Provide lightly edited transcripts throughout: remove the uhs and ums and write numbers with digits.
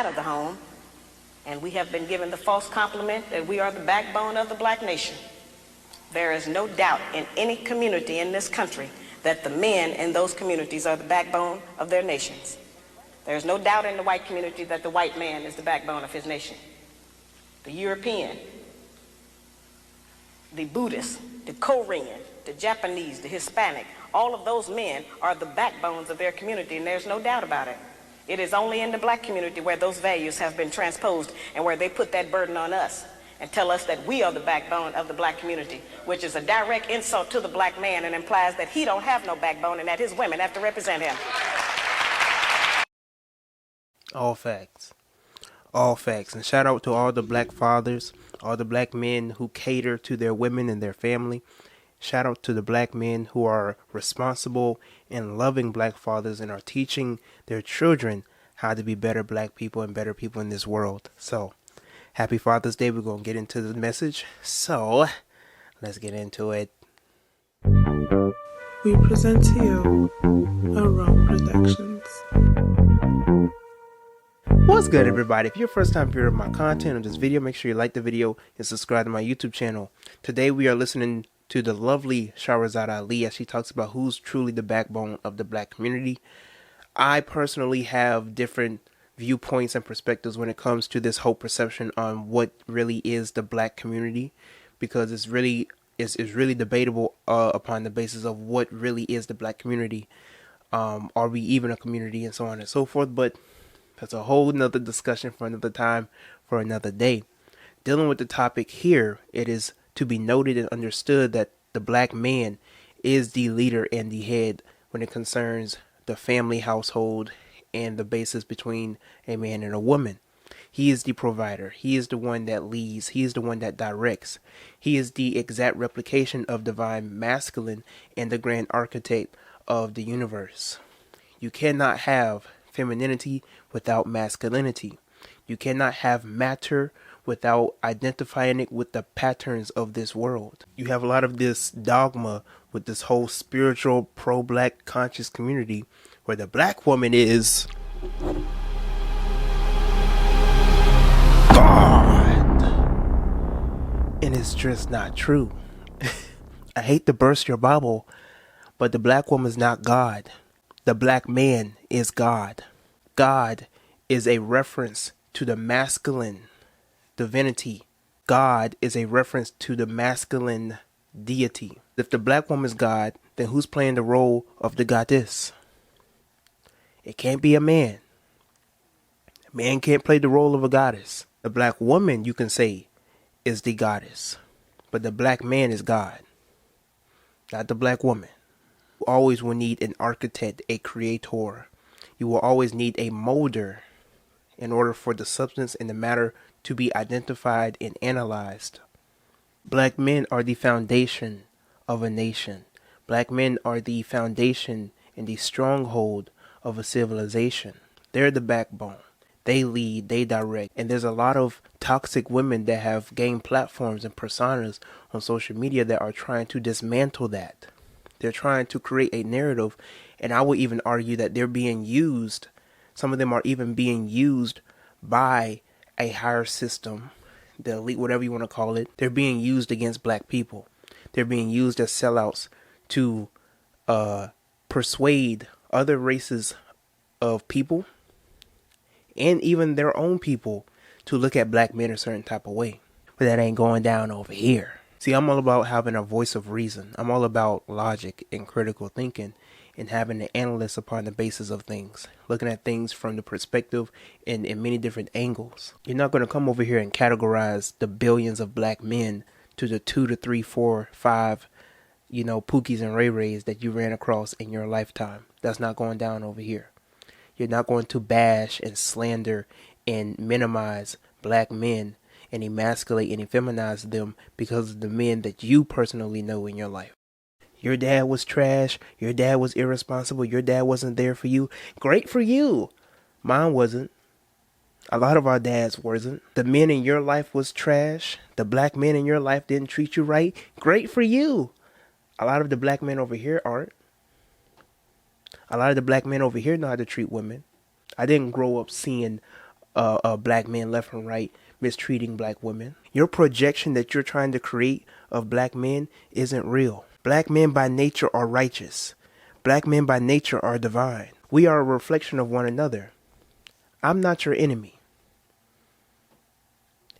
outside of the home, and we have been given the false compliment that we are the backbone of the black nation. There is no doubt in any community in this country that the men in those communities are the backbone of their nations. There is no doubt in the white community that the white man is the backbone of his nation. The European, the Buddhist, the Korean, the Japanese, the Hispanic, all of those men are the backbones of their community, and there's no doubt about it. It is only in the black community where those values have been transposed and where they put that burden on us and tell us that we are the backbone of the black community, which is a direct insult to the black man and implies that he don't have no backbone and that his women have to represent him. All facts. All facts. And shout out to all the black fathers, all the black men who cater to their women and their family. Shout out to the black men who are responsible and loving black fathers and are teaching their children how to be better black people and better people in this world. So, happy Father's Day. We're going to get into the message. So, let's get into it. We present to you Aram Productions. What's good, everybody? If you're first time viewer of my content or this video, make sure you like the video and subscribe to my YouTube channel. Today we are listening to the lovely Shahrazad Ali as she talks about who's truly the backbone of the black community. I personally have different viewpoints and perspectives when it comes to this whole perception on what really is the black community, because it's really debatable upon the basis of what really is the black community. Are we even a community, and so on and so forth, but that's a whole nother discussion for another time, for another day. Dealing with the topic here, it is to be noted and understood that the black man is the leader and the head when it concerns the family household and the basis between a man and a woman. He is the provider. He is the one that leads. He is the one that directs. He is the exact replication of divine masculine and the grand architect of the universe. You cannot have femininity without masculinity. You cannot have matter without identifying it with the patterns of this world. You have a lot of this dogma with this whole spiritual pro-black conscious community where the black woman is God. And it's just not true. I hate to burst your bubble, but the black woman is not God. The black man is God. God is a reference to the masculine divinity. God is a reference to the masculine deity. If the black woman is God, then who's playing the role of the goddess? It can't be a man. A man can't play the role of a goddess. The black woman, you can say, is the goddess. But the black man is God, not the black woman. You always will need an architect, a creator. You will always need a molder in order for the substance and the matter to be identified and analyzed. Black men are the foundation of a nation. Black men are the foundation and the stronghold of a civilization. They're the backbone. They lead, they direct. And there's a lot of toxic women that have gained platforms and personas on social media that are trying to dismantle that. They're trying to create a narrative, and I would even argue that they're being used. Some of them are even being used by a higher system, the elite, whatever you want to call it. They're being used against black people. They're being used as sellouts to persuade other races of people and even their own people to look at black men a certain type of way. But that ain't going down over here. See, I'm all about having a voice of reason. I'm all about logic and critical thinking and having an analyst upon the basis of things, looking at things from the perspective in many different angles. You're not going to come over here and categorize the billions of black men to the 2 to 3, 4, 5, Pookies and Ray Rays that you ran across in your lifetime. That's not going down over here. You're not going to bash and slander and minimize black men and emasculate and effeminize them because of the men that you personally know in your life. Your dad was trash. Your dad was irresponsible. Your dad wasn't there for you. Great for you. Mine wasn't. A lot of our dads wasn't. The men in your life was trash. The black men in your life didn't treat you right. Great for you. A lot of the black men over here aren't. A lot of the black men over here know how to treat women. I didn't grow up seeing black men left and right mistreating black women. Your projection that you're trying to create of black men isn't real. Black men by nature are righteous. Black men by nature are divine. We are a reflection of one another. I'm not your enemy.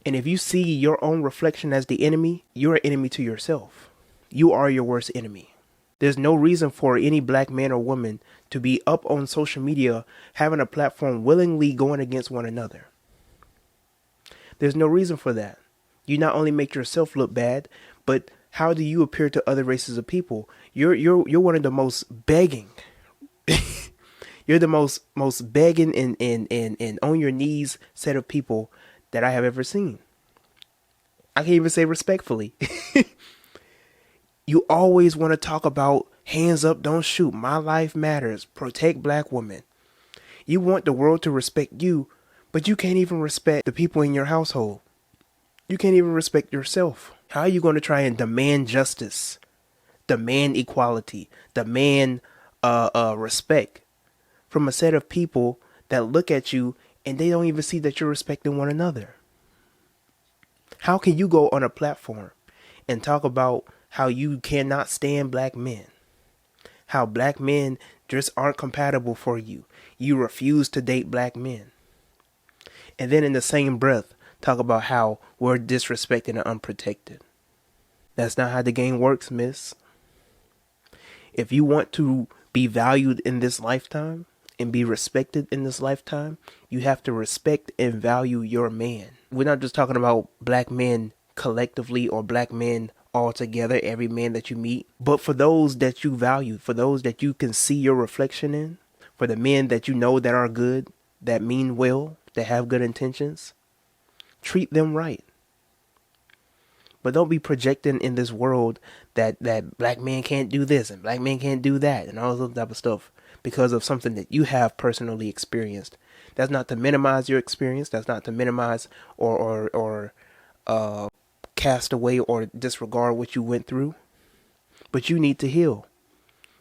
And if you see your own reflection as the enemy, you're an enemy to yourself. You are your worst enemy. There's no reason for any black man or woman to be up on social media having a platform willingly going against one another. There's no reason for that. You not only make yourself look bad, but how do you appear to other races of people? You're one of the most begging. You're the most begging and on your knees set of people that I have ever seen. I can't even say respectfully. You always want to talk about hands up, don't shoot, my life matters, protect black women. You want the world to respect you, but you can't even respect the people in your household. You can't even respect yourself. How are you going to try and demand justice, demand equality, demand respect from a set of people that look at you and they don't even see that you're respecting one another? How can you go on a platform and talk about how you cannot stand black men, how black men just aren't compatible for you, you refuse to date black men, and then in the same breath talk about how we're disrespected and unprotected? That's not how the game works, miss. If you want to be valued in this lifetime and be respected in this lifetime, you have to respect and value your man. We're not just talking about black men collectively or black men all together, every man that you meet, but for those that you value, for those that you can see your reflection in, for the men that you know that are good, that mean well, that have good intentions, treat them right. But don't be projecting in this world that black men can't do this and black men can't do that and all that type of stuff because of something that you have personally experienced. That's not to minimize your experience. That's not to minimize or cast away or disregard what you went through. But you need to heal,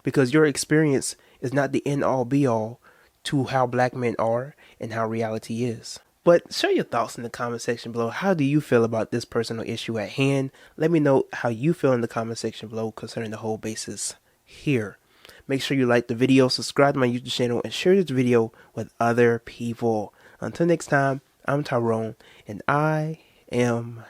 because your experience is not the end all be all to how black men are and how reality is. But share your thoughts in the comment section below. How do you feel about this personal issue at hand? Let me know how you feel in the comment section below concerning the whole basis here. Make sure you like the video, subscribe to my YouTube channel, and share this video with other people. Until next time, I'm Tyrone, and I am